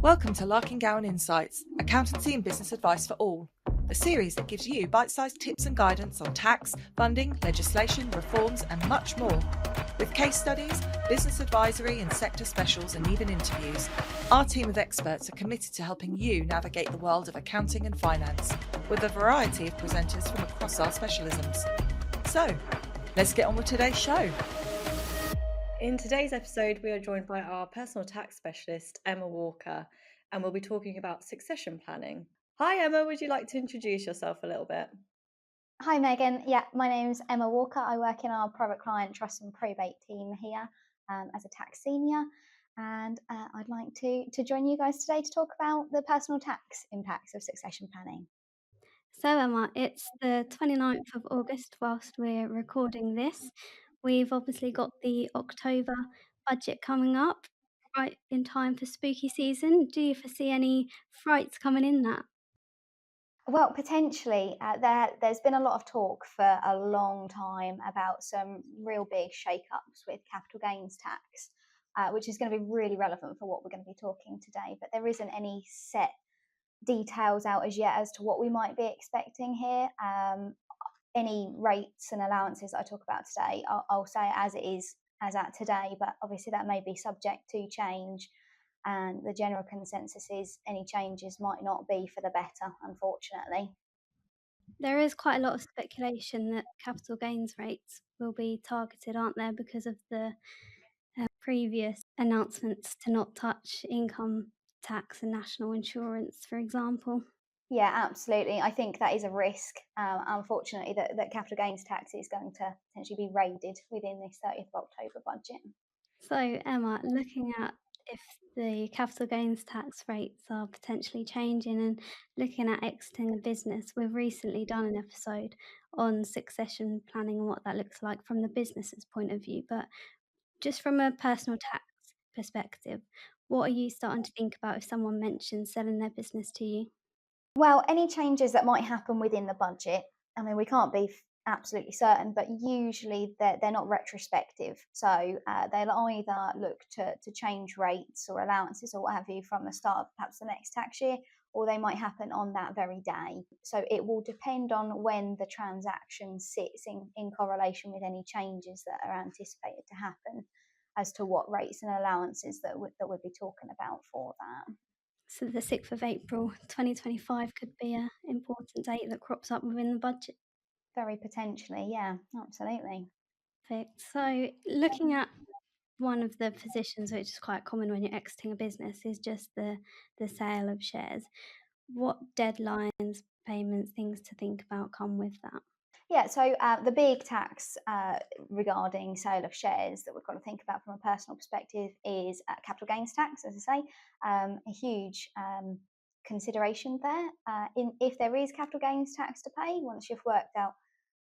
Welcome to Larkin-Gowan Insights, accountancy and business advice for all, the series that gives you bite-sized tips and guidance on tax, funding, legislation, reforms and much more. With case studies, business advisory and sector specials and even interviews, our team of experts are committed to helping you navigate the world of accounting and finance, with a variety of presenters from across our specialisms. So, let's get on with today's show. In today's episode, we are joined by our personal tax specialist, Emma Walker, and we'll be talking about succession planning. Hi, Emma, would you like to introduce yourself a little bit? Hi, Megan. Yeah, my name's Emma Walker. I work in our private client trust and probate team here as a tax senior. And I'd like to join you guys today to talk about the personal tax impacts of succession planning. So Emma, it's the 29th of August whilst we're recording this. We've obviously got the October budget coming up, right in time for spooky season. Do you foresee any frights coming in that? Well, potentially, there's been a lot of talk for a long time about some real big shake-ups with capital gains tax, which is going to be really relevant for what we're going to be talking today. But there isn't any set details out as yet as to what we might be expecting here. Any rates and allowances that I talk about today, I'll say as it is as at today, but obviously that may be subject to change. And the general consensus is any changes might not be for the better, unfortunately. There is quite a lot of speculation that capital gains rates will be targeted, aren't there, because of the previous announcements to not touch income tax and national insurance, for example. Yeah, absolutely. I think that is a risk, unfortunately, that capital gains tax is going to potentially be raided within this 30th of October budget. So, Emma, looking at if the capital gains tax rates are potentially changing and looking at exiting a business, we've recently done an episode on succession planning and what that looks like from the business's point of view. But just from a personal tax perspective, what are you starting to think about if someone mentions selling their business to you? Well, any changes that might happen within the budget, I mean, we can't be absolutely certain, but usually they're not retrospective. So they'll either look to change rates or allowances or what have you from the start of perhaps the next tax year, or they might happen on that very day. So it will depend on when the transaction sits in correlation with any changes that are anticipated to happen as to what rates and allowances that we'd be talking about for that. So, the 6th of April 2025 could be an important date that crops up within the budget. Very potentially, yeah, absolutely. Perfect. So, looking at one of the positions which is quite common when you're exiting a business is just the sale of shares. What deadlines, payments, things to think about come with that? Yeah, so the big tax regarding sale of shares that we've got to think about from a personal perspective is capital gains tax, as I say, a huge consideration there. If there is capital gains tax to pay, once you've worked out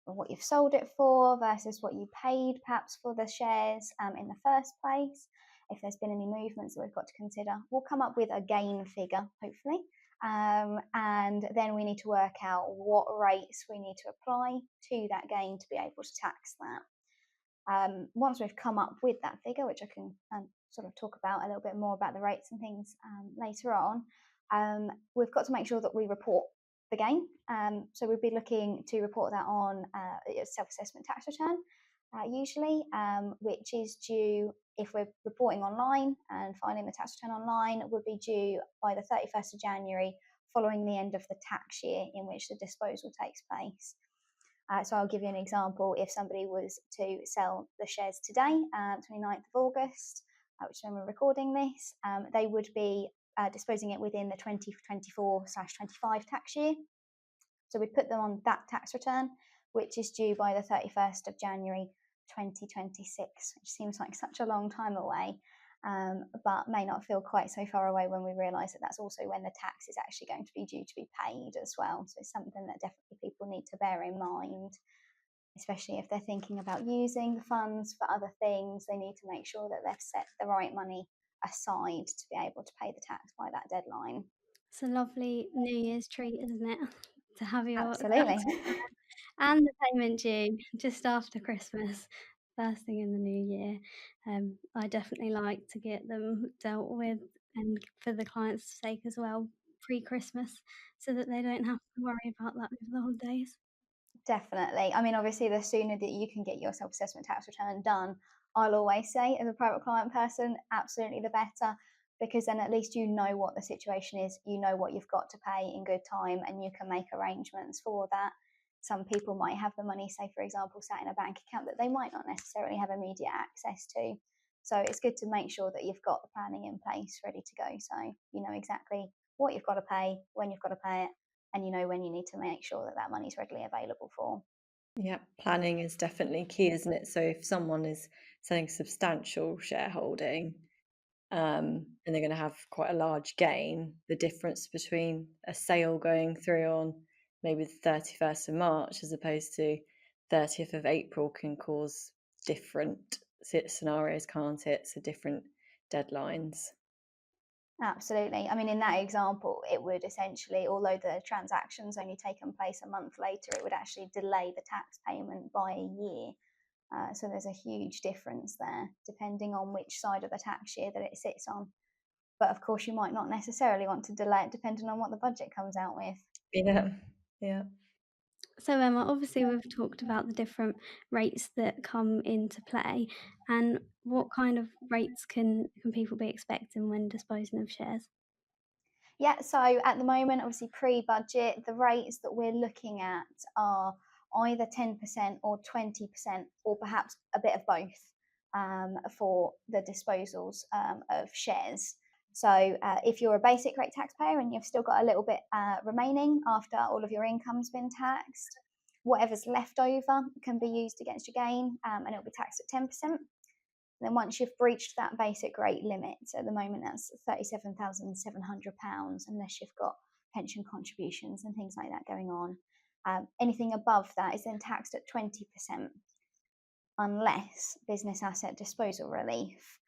what you've sold it for versus what you paid perhaps for the shares in the first place, if there's been any movements that we've got to consider, we'll come up with a gain figure, hopefully. And then we need to work out what rates we need to apply to that gain to be able to tax that. Once we've come up with that figure, which I can sort of talk about a little bit more about the rates and things later on, we've got to make sure that we report the gain. So we'd be looking to report that on a self-assessment tax return, usually, which is due if we're reporting online and filing the tax return online, would be due by the 31st of January following the end of the tax year in which the disposal takes place. So I'll give you an example. If somebody was to sell the shares today, 29th of August, which is when we're recording this, they would be disposing it within the 2024/25 tax year. So we'd put them on that tax return, which is due by the 31st of January 2026, which seems like such a long time away, but may not feel quite so far away when we realise that that's also when the tax is actually going to be due to be paid as well. So it's something that definitely people need to bear in mind, especially if they're thinking about using the funds for other things. They need to make sure that they've set the right money aside to be able to pay the tax by that deadline. It's a lovely New Year's treat, isn't it? To have your Absolutely. tax return and the payment due just after Christmas, first thing in the new year. I definitely like to get them dealt with and for the client's sake as well, pre-Christmas, so that they don't have to worry about that over the holidays. Definitely. I mean, obviously, the sooner that you can get your self assessment tax return done, I'll always say, as a private client person, absolutely the better, because then at least you know what the situation is, you know what you've got to pay in good time, and you can make arrangements for that. Some people might have the money, say, for example, sat in a bank account that they might not necessarily have immediate access to. So it's good to make sure that you've got the planning in place ready to go. So you know exactly what you've got to pay, when you've got to pay it, and you know when you need to make sure that that money is readily available for. Yeah, planning is definitely key, isn't it? So if someone is selling substantial shareholding, and they're going to have quite a large gain, the difference between a sale going through on maybe the 31st of March as opposed to 30th of April can cause different scenarios, can't it? So different deadlines. Absolutely. I mean, in that example, it would essentially, although the transaction's only taken place a month later, it would actually delay the tax payment by a year. So there's a huge difference there, depending on which side of the tax year that it sits on. But of course, you might not necessarily want to delay it, depending on what the budget comes out with. Yeah, yeah. So Emma, obviously we've talked about the different rates that come into play, and what kind of rates can people be expecting when disposing of shares? Yeah, so at the moment, obviously pre-budget, the rates that we're looking at are either 10% or 20%, or perhaps a bit of both, for the disposals of shares. So if you're a basic rate taxpayer and you've still got a little bit remaining after all of your income's been taxed, whatever's left over can be used against your gain, and it'll be taxed at 10%. Then once you've breached that basic rate limit, so at the moment that's £37,700, unless you've got pension contributions and things like that going on. Anything above that is then taxed at 20%, unless business asset disposal relief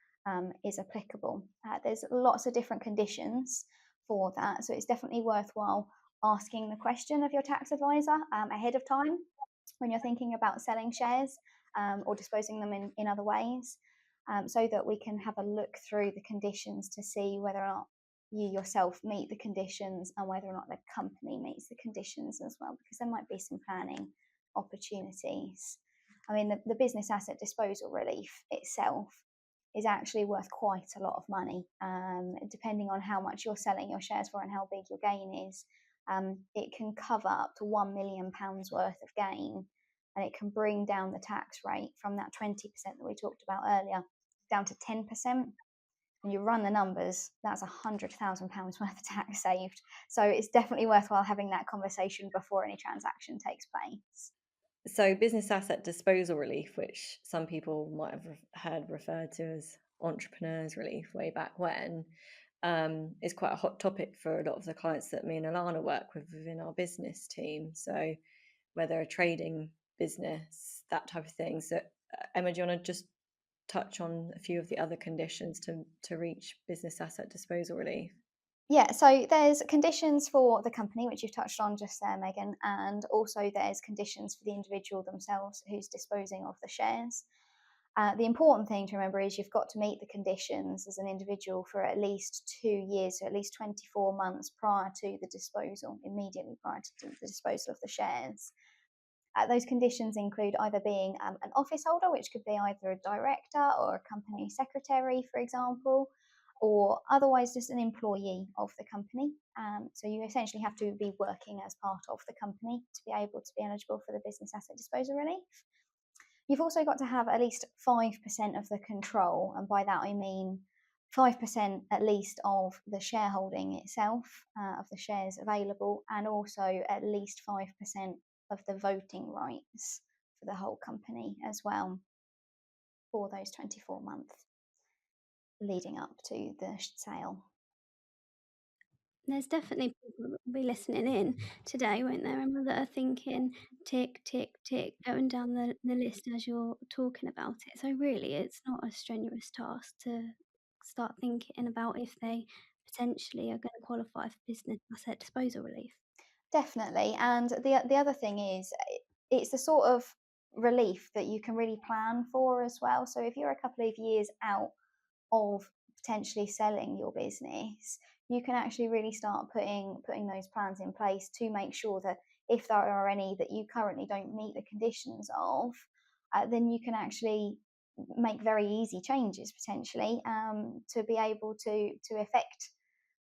is applicable. There's lots of different conditions for that, so it's definitely worthwhile asking the question of your tax advisor ahead of time when you're thinking about selling shares or disposing them in other ways, so that we can have a look through the conditions to see whether or not you yourself meet the conditions and whether or not the company meets the conditions as well, because there might be some planning opportunities. I mean, the business asset disposal relief itself is actually worth quite a lot of money, depending on how much you're selling your shares for and how big your gain is. It can cover up to £1 million worth of gain, and it can bring down the tax rate from that 20% that we talked about earlier down to 10%. When you run the numbers, that's £100,000 worth of tax saved. So it's definitely worthwhile having that conversation before any transaction takes place. So business asset disposal relief, which some people might have heard referred to as entrepreneurs relief way back when, is quite a hot topic for a lot of the clients that me and Alanah work with within our business team. So whether a trading business, that type of thing. So Emma, do you want to just touch on a few of the other conditions to reach business asset disposal relief? Yeah, so there's conditions for the company, which you've touched on just there, Megan, and also there's conditions for the individual themselves who's disposing of the shares. The important thing to remember is you've got to meet the conditions as an individual for at least 2 years, so at least 24 months prior to the disposal, immediately prior to the disposal of the shares. Those conditions include either being an office holder, which could be either a director or a company secretary, for example, or otherwise just an employee of the company. So you essentially have to be working as part of the company to be able to be eligible for the business asset disposal relief. You've also got to have at least 5% of the control, and by that I mean 5% at least of the shareholding itself, of the shares available, and also at least 5% of the voting rights for the whole company as well for those 24 months leading up to the sale. There's definitely people that will be listening in today, won't there, Emma, that are thinking tick, tick, tick, going down the list as you're talking about it. So really, it's not a strenuous task to start thinking about if they potentially are going to qualify for business asset disposal relief. Definitely. And the other thing is, it's the sort of relief that you can really plan for as well. So if you're a couple of years out of potentially selling your business, you can actually really start putting those plans in place to make sure that if there are any that you currently don't meet the conditions of, then you can actually make very easy changes potentially, to be able to affect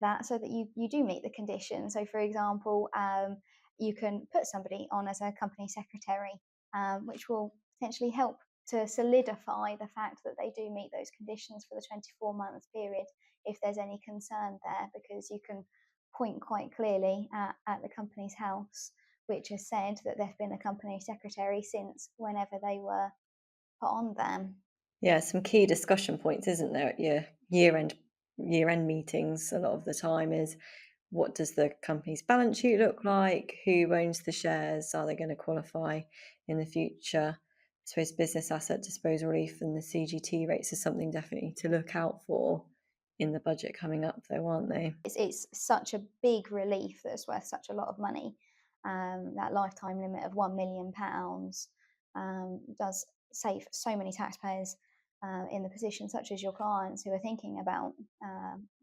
that so that you do meet the conditions. So, for example, you can put somebody on as a company secretary, which will potentially help to solidify the fact that they do meet those conditions for the 24-month period if there's any concern there, because you can point quite clearly at the company's house, which has said that they've been a company secretary since whenever they were put on there. Yeah, some key discussion points, isn't there, at your year-end meetings a lot of the time is, what does the company's balance sheet look like? Who owns the shares? Are they going to qualify in the future? I suppose business asset disposal relief and the CGT rates is something definitely to look out for in the budget coming up, though, aren't they? It's such a big relief that's worth such a lot of money. That lifetime limit of £1 million does save so many taxpayers in the position, such as your clients who are thinking about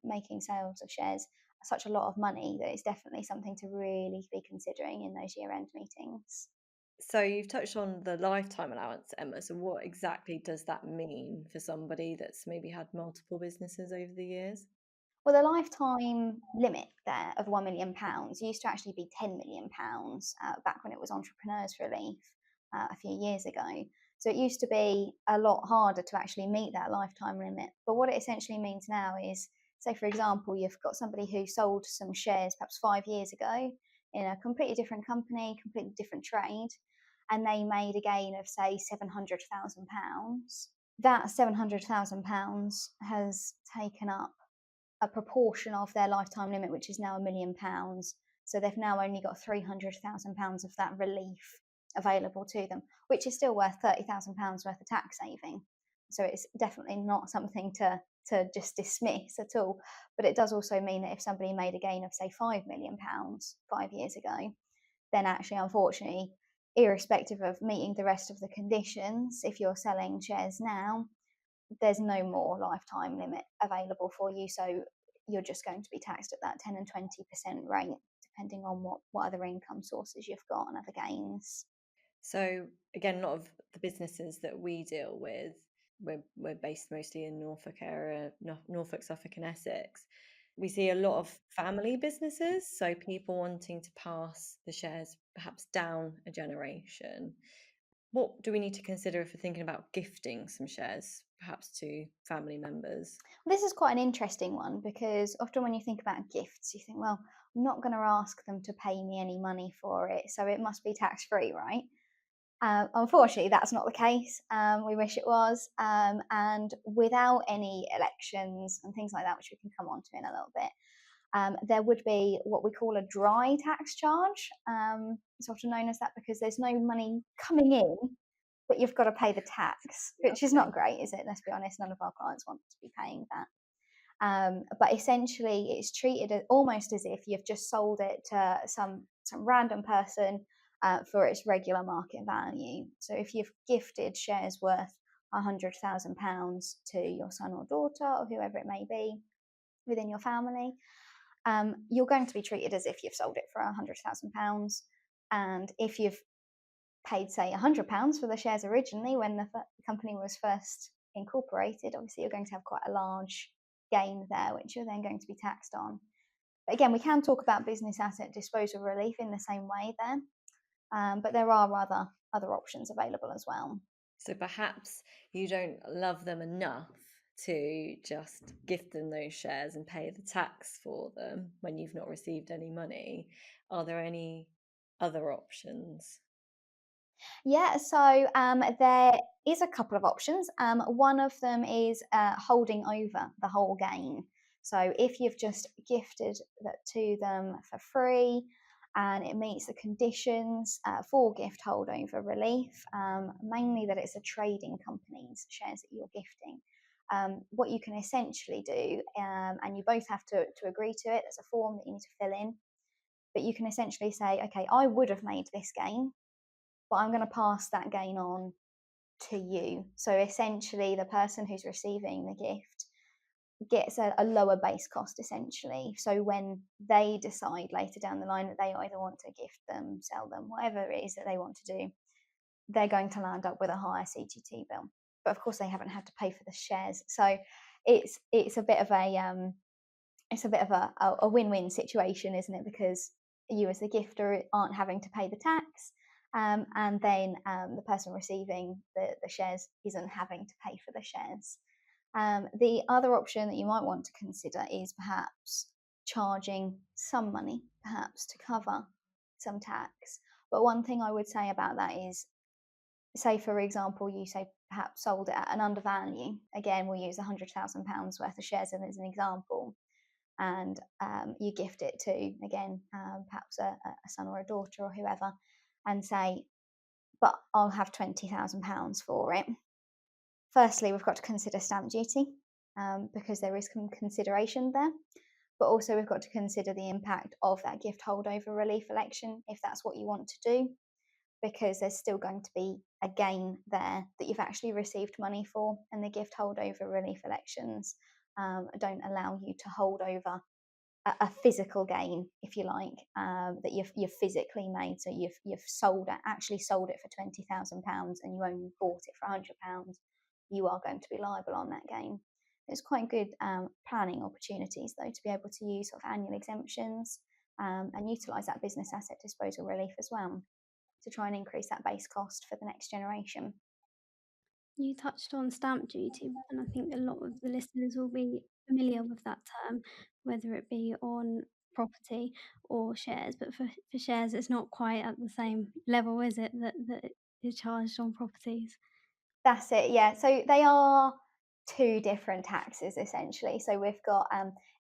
making sales of shares, such a lot of money that it's definitely something to really be considering in those year-end meetings. So you've touched on the lifetime allowance, Emma. So what exactly does that mean for somebody that's maybe had multiple businesses over the years? Well, the lifetime limit there of £1 million used to actually be £10 million back when it was Entrepreneurs Relief a few years ago. So it used to be a lot harder to actually meet that lifetime limit. But what it essentially means now is, say, for example, you've got somebody who sold some shares perhaps 5 years ago in a completely different company, completely different trade, and they made a gain of, say, £700,000. That £700,000 has taken up a proportion of their lifetime limit, which is now £1 million. So they've now only got £300,000 of that relief available to them, which is still worth £30,000 worth of tax saving. So it's definitely not something to just dismiss at all. But it does also mean that if somebody made a gain of, say, £5 million 5 years ago, then actually, unfortunately, irrespective of meeting the rest of the conditions, if you're selling shares now, there's no more lifetime limit available for you. So you're just going to be taxed at that 10 and 20% rate, depending on what other income sources you've got and other gains. So again, a lot of the businesses that we deal with, we're based mostly in Norfolk area, Norfolk, Suffolk and Essex. We see a lot of family businesses, so people wanting to pass the shares perhaps down a generation. What do we need to consider if we're thinking about gifting some shares, perhaps to family members? This is quite an interesting one, because often when you think about gifts, you think, well, I'm not going to ask them to pay me any money for it, so it must be tax free, right? Unfortunately, that's not the case. We wish it was. And without any elections and things like that, which we can come on to in a little bit, there would be what we call a dry tax charge. It's often known as that because there's no money coming in, but you've got to pay the tax, which is not great, is it? Let's be honest, none of our clients want to be paying that. But essentially, it's treated almost as if you've just sold it to some random person for its regular market value. So if you've gifted shares worth £100,000 to your son or daughter or whoever it may be within your family, you're going to be treated as if you've sold it for £100,000. And if you've paid, say, £100 for the shares originally when the company was first incorporated, obviously you're going to have quite a large gain there, which you're then going to be taxed on. But again, we can talk about business asset disposal relief in the same way there, but there are other options available as well. So perhaps you don't love them enough to just gift them those shares and pay the tax for them when you've not received any money. Are there any other options? Yeah, so there is a couple of options. One of them is holding over the whole gain. So if you've just gifted that to them for free and it meets the conditions for gift holdover relief, mainly that it's a trading company's shares that you're gifting. What you can essentially do, and you both have to agree to it, there's a form that you need to fill in, but you can essentially say, okay, I would have made this gain, but I'm going to pass that gain on to you. So essentially, the person who's receiving the gift gets a lower base cost essentially. So when they decide later down the line that they either want to gift them, sell them, whatever it is that they want to do, they're going to land up with a higher CGT bill. But of course, they haven't had to pay for the shares, so it's a bit of a win-win situation, isn't it? Because you as the gifter aren't having to pay the tax, and then the person receiving the shares isn't having to pay for the shares. The other option that you might want to consider is perhaps charging some money, perhaps to cover some tax. But one thing I would say about that is, say for example, you say perhaps sold it at an undervalue. Again, we'll use £100,000 worth of shares as an example, and you gift it to, again, perhaps a son or a daughter or whoever, and say, but I'll have £20,000 for it. Firstly, we've got to consider stamp duty, because there is some consideration there, but also we've got to consider the impact of that gift holdover relief election if that's what you want to do, because there's still going to be a gain there that you've actually received money for, and the gift holdover relief elections don't allow you to hold over a physical gain, if you like, that you've physically made. So you've actually sold it for £20,000 and you only bought it for £100. You are going to be liable on that gain. It's quite good planning opportunities, though, to be able to use sort of annual exemptions and utilise that business asset disposal relief as well to try and increase that base cost for the next generation. You touched on stamp duty, and I think a lot of the listeners will be familiar with that term, whether it be on property or shares. But for shares, it's not quite at the same level, is it, that it is charged on properties? That's it, yeah. So they are two different taxes essentially. So we've got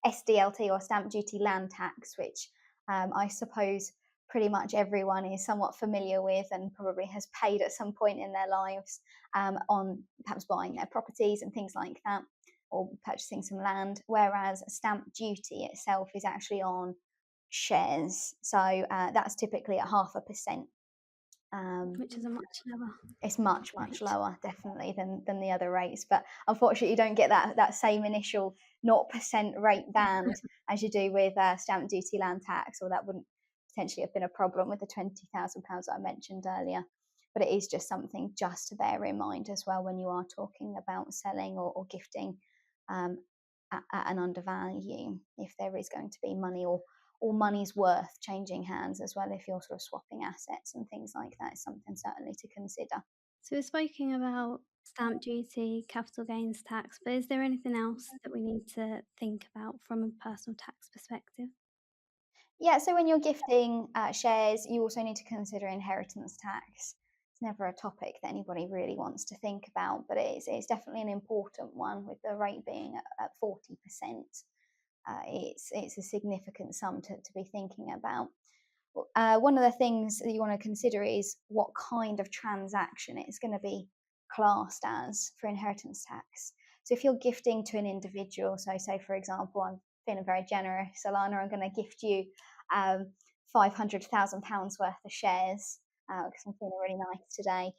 SDLT, or stamp duty land tax, which I suppose pretty much everyone is somewhat familiar with and probably has paid at some point in their lives, on perhaps buying their properties and things like that, or purchasing some land. Whereas stamp duty itself is actually on shares. So that's typically at 0.5%. Which is a much lower It's much rate. lower, definitely, than the other rates. But unfortunately, you don't get that same initial 0% rate band as you do with stamp duty land tax, or that wouldn't potentially have been a problem with the £20,000 I mentioned earlier. But it is just something just to bear in mind as well when you are talking about selling or gifting at an undervalue, if there is going to be money or money's worth changing hands as well, if you're sort of swapping assets and things like that, is something certainly to consider. So we're speaking about stamp duty, capital gains tax, but is there anything else that we need to think about from a personal tax perspective? Yeah, so when you're gifting shares, you also need to consider inheritance tax. It's never a topic that anybody really wants to think about, but it's definitely an important one, with the rate being at 40%. It's a significant sum to be thinking about. One of the things that you want to consider is what kind of transaction it's going to be classed as for inheritance tax. So if you're gifting to an individual, so say for example, I'm feeling very generous, Alanah, I'm going to gift you £500,000 worth of shares because I'm feeling really nice today.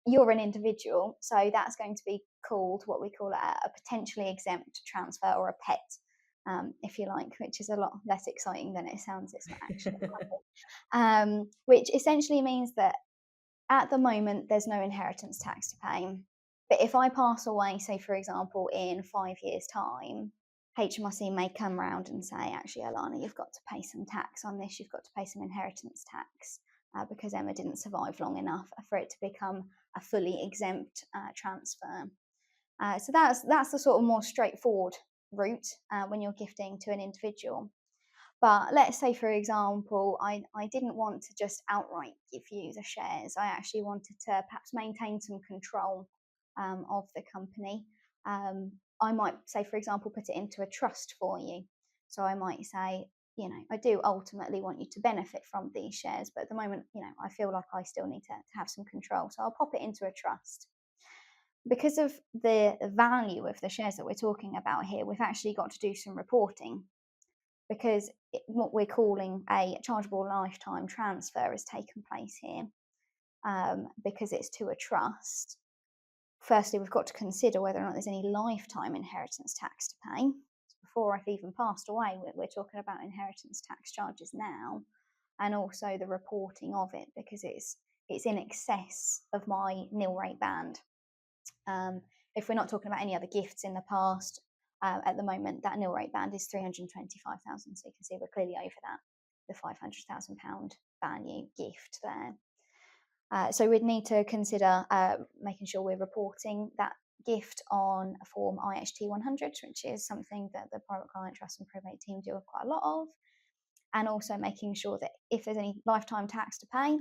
You're an individual, so that's going to be called what we call a potentially exempt transfer, or a PET, if you like, which is a lot less exciting than it sounds. It's not actually which essentially means that at the moment there's no inheritance tax to pay. But if I pass away, say for example, in 5 years' time, HMRC may come round and say, actually, Alanah, you've got to pay some tax on this, you've got to pay some inheritance tax, because Emma didn't survive long enough for it to become a fully exempt transfer. So that's the sort of more straightforward route when you're gifting to an individual. But let's say, for example, I didn't want to just outright give you the shares. I actually wanted to perhaps maintain some control of the company. I might say, for example, put it into a trust for you. So I might say, I do ultimately want you to benefit from these shares, but at the moment, I feel like I still need to have some control. So I'll pop it into a trust. Because of the value of the shares that we're talking about here, we've actually got to do some reporting, because what we're calling a chargeable lifetime transfer has taken place here, because it's to a trust. firstly, we've got to consider whether or not there's any lifetime inheritance tax to pay. Before I've even passed away, we're talking about inheritance tax charges now, and also the reporting of it, because it's in excess of my nil rate band. If we're not talking about any other gifts in the past, at the moment that nil rate band is 325,000, so you can see we're clearly over that, the £500,000 value gift there. So we'd need to consider making sure we're reporting that gift on a form IHT 100, which is something that the private client trust and probate team do quite a lot of, and also making sure that if there's any lifetime tax to pay,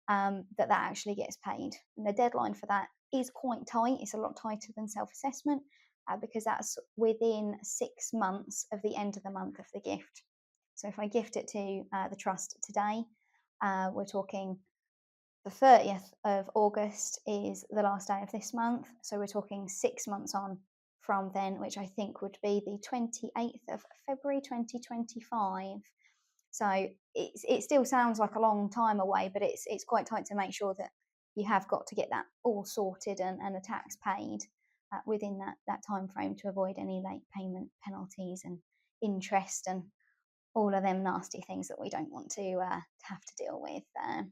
that actually gets paid. And the deadline for that is quite tight. It's a lot tighter than self-assessment, because that's within 6 months of the end of the month of the gift. So if I gift it to the trust today, we're talking the 30th of August is the last day of this month. So we're talking 6 months on from then, which I think would be the 28th of February 2025. So it still sounds like a long time away, but it's quite tight to make sure that you have got to get that all sorted and the tax paid within that time frame, to avoid any late payment penalties and interest and all of them nasty things that we don't want to have to deal with there.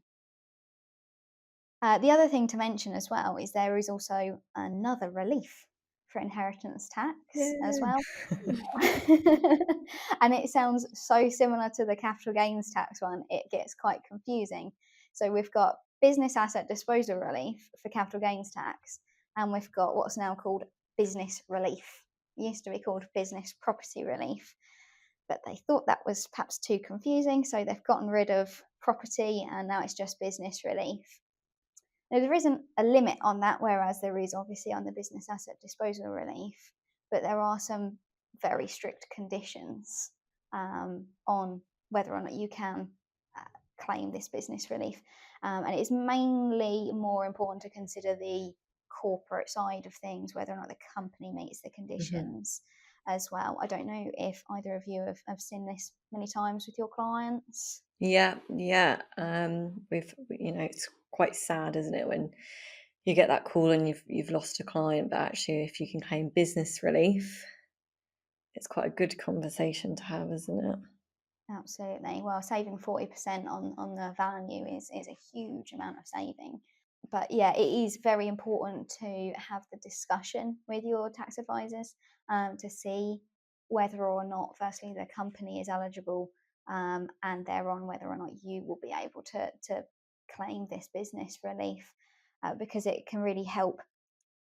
The other thing to mention as well is there is also another relief for inheritance tax as well. And it sounds so similar to the capital gains tax one, it gets quite confusing. So we've got business asset disposal relief for capital gains tax, and we've got what's now called business relief. It used to be called business property relief, but they thought that was perhaps too confusing, so they've gotten rid of property and now it's just business relief. Now, there isn't a limit on that, whereas there is obviously on the business asset disposal relief, but there are some very strict conditions on whether or not you can claim this business relief. And it's mainly more important to consider the corporate side of things, whether or not the company meets the conditions as well. I don't know if either of you have seen this many times with your clients. Yeah. We've, it's quite sad, isn't it, when you get that call and you've lost a client, but actually if you can claim business relief, it's quite a good conversation to have, isn't it? Absolutely. Well, saving 40% on the value is a huge amount of saving. But yeah, it is very important to have the discussion with your tax advisors to see whether or not, firstly, the company is eligible, and thereon whether or not you will be able to claim this business relief, because it can really help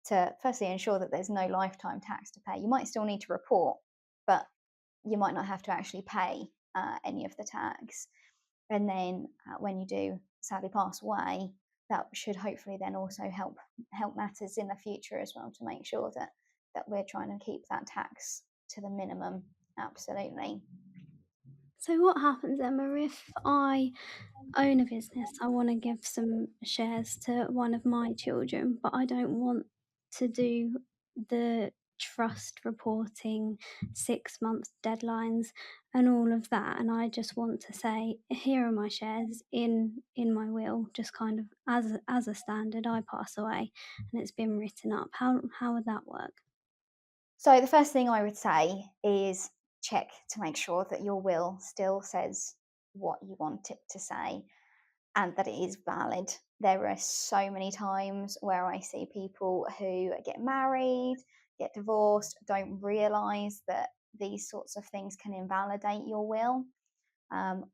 to firstly ensure that there's no lifetime tax to pay. You might still need to report, but you might not have to actually pay any of the tax. And then when you do sadly pass away, that should hopefully then also help matters in the future as well, to make sure that we're trying to keep that tax to the minimum. Absolutely. So what happens, Emma, if I own a business, I want to give some shares to one of my children, but I don't want to do the trust reporting, 6 month deadlines and all of that, and I just want to say, here are my shares in my will, just kind of as a standard. I pass away and it's been written up. How would that work? So the first thing I would say is check to make sure that your will still says what you want it to say and that it is valid. There are so many times where I see people who get married, get divorced, don't realise that these sorts of things can invalidate your will.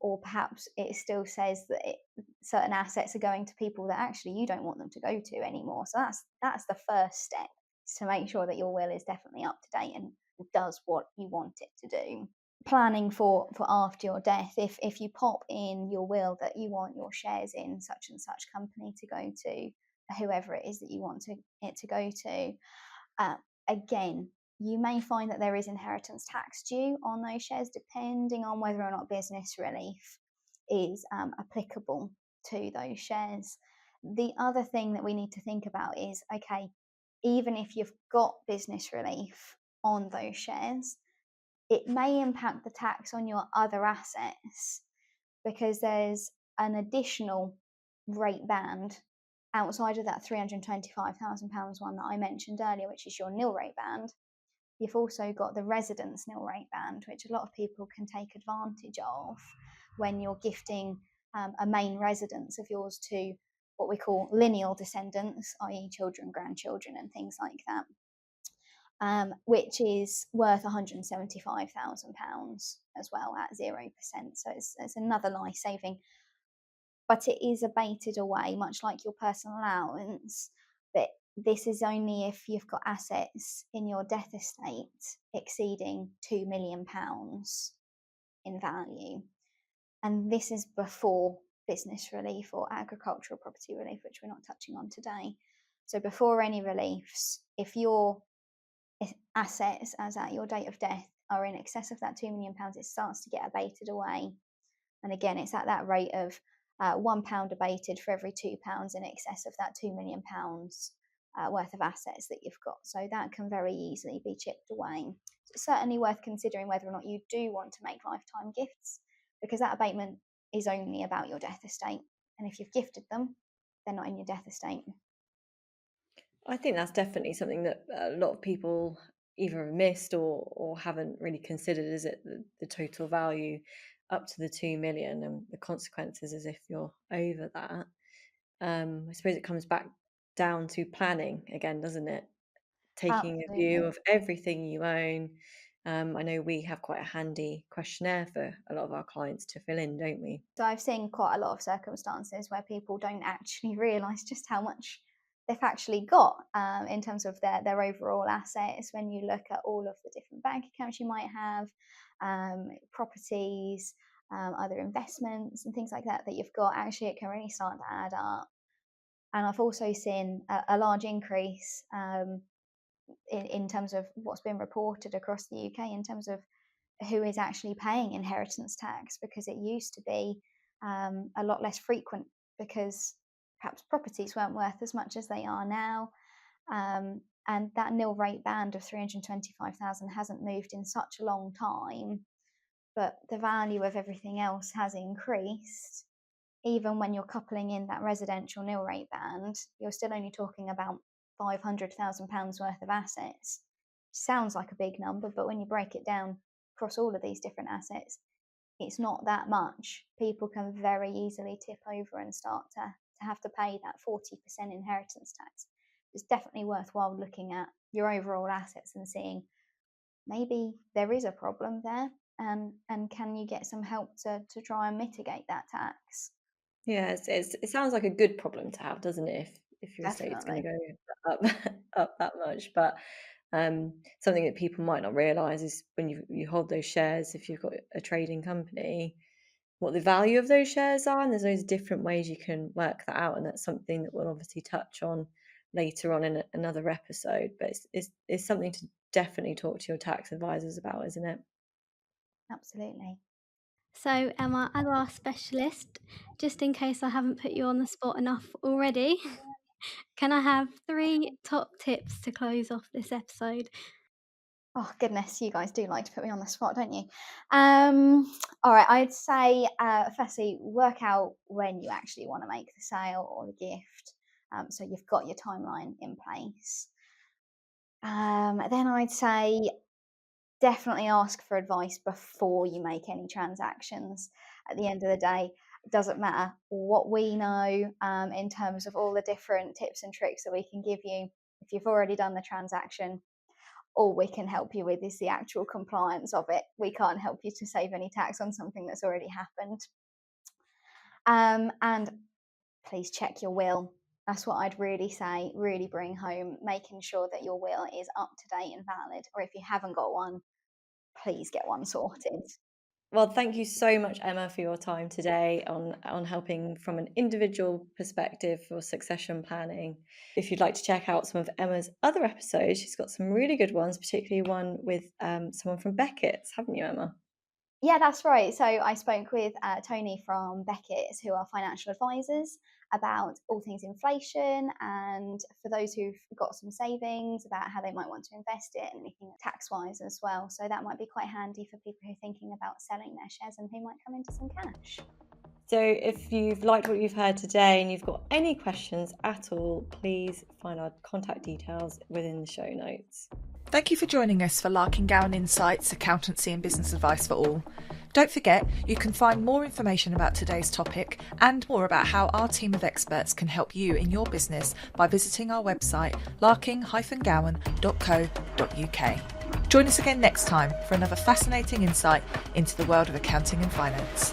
Or perhaps it still says that certain assets are going to people that actually you don't want them to go to anymore. So that's the first step, to make sure that your will is definitely up to date and does what you want it to do. Planning for after your death, if you pop in your will that you want your shares in such and such company to go to whoever it is that you want it to go to, again, you may find that there is inheritance tax due on those shares, depending on whether or not business relief is applicable to those shares. The other thing that we need to think about is, okay, even if you've got business relief on those shares, it may impact the tax on your other assets, because there's an additional rate band outside of that £325,000 one that I mentioned earlier, which is your nil rate band, you've also got the residence nil rate band, which a lot of people can take advantage of when you're gifting a main residence of yours to what we call lineal descendants, i.e. children, grandchildren and things like that, which is worth £175,000 as well at 0%. So it's another nice saving. But it is abated away, much like your personal allowance. But this is only if you've got assets in your death estate exceeding £2 million in value. And this is before business relief or agricultural property relief, which we're not touching on today. So before any reliefs, if your assets as at your date of death are in excess of that £2 million, it starts to get abated away. And again, it's at that rate of £1 abated for every £2 in excess of that £2 million worth of assets that you've got. So that can very easily be chipped away. So it's certainly worth considering whether or not you do want to make lifetime gifts, because that abatement is only about your death estate. And if you've gifted them, they're not in your death estate. I think that's definitely something that a lot of people either missed or haven't really considered, is it the total value up to the 2 million and the consequences as if you're over that. I suppose it comes back down to planning again, doesn't it? Taking a view Absolutely. of everything you own. I know we have quite a handy questionnaire for a lot of our clients to fill in, don't we? So I've seen quite a lot of circumstances where people don't actually realise just how much they've actually got in terms of their overall assets. When you look at all of the different bank accounts you might have, properties, other investments and things like that you've got, actually it can really start to add up. And I've also seen a large increase in terms of what's been reported across the UK in terms of who is actually paying inheritance tax, because it used to be a lot less frequent because perhaps properties weren't worth as much as they are now. And that nil rate band of 325,000 hasn't moved in such a long time, but the value of everything else has increased. Even when you're coupling in that residential nil rate band, you're still only talking about £500,000 worth of assets. Sounds like a big number, but when you break it down across all of these different assets, it's not that much. People can very easily tip over and start to have to pay that 40% inheritance tax. It's definitely worthwhile looking at your overall assets and seeing maybe there is a problem there, and can you get some help to try and mitigate that tax? Yeah, it sounds like a good problem to have, doesn't it? If your estate's going to Definitely. go up up that much, but something that people might not realise is when you hold those shares, if you've got a trading company, what the value of those shares are, and there's those different ways you can work that out, and that's something that we'll obviously touch on later on in another episode. But it's something to definitely talk to your tax advisors about, isn't it? Absolutely. So, Emma, as our specialist, just in case I haven't put you on the spot enough already, can I have 3 top tips to close off this episode? Oh goodness, you guys do like to put me on the spot, don't you? All right, I'd say firstly, work out when you actually want to make the sale or the gift, so you've got your timeline in place. Then I'd say definitely ask for advice before you make any transactions. At the end of the day, it doesn't matter what we know in terms of all the different tips and tricks that we can give you. If you've already done the transaction, all we can help you with is the actual compliance of it. We can't help you to save any tax on something that's already happened. And please check your will. That's what I'd really say, really bring home, making sure that your will is up to date and valid. Or if you haven't got one, please get one sorted. Well, thank you so much, Emma, for your time today on helping from an individual perspective for succession planning. If you'd like to check out some of Emma's other episodes, she's got some really good ones, particularly one with someone from Beckett's, haven't you, Emma? Yeah, that's right. So I spoke with Tony from Beckett's, who are financial advisors, about all things inflation, and for those who've got some savings, about how they might want to invest it and anything tax-wise as well. So that might be quite handy for people who are thinking about selling their shares and who might come into some cash. So if you've liked what you've heard today and you've got any questions at all, please find our contact details within the show notes. Thank you for joining us for Larkin Gowan Insights, Accountancy and Business Advice for All. Don't forget, you can find more information about today's topic and more about how our team of experts can help you in your business by visiting our website larking-gowan.co.uk. Join us again next time for another fascinating insight into the world of accounting and finance.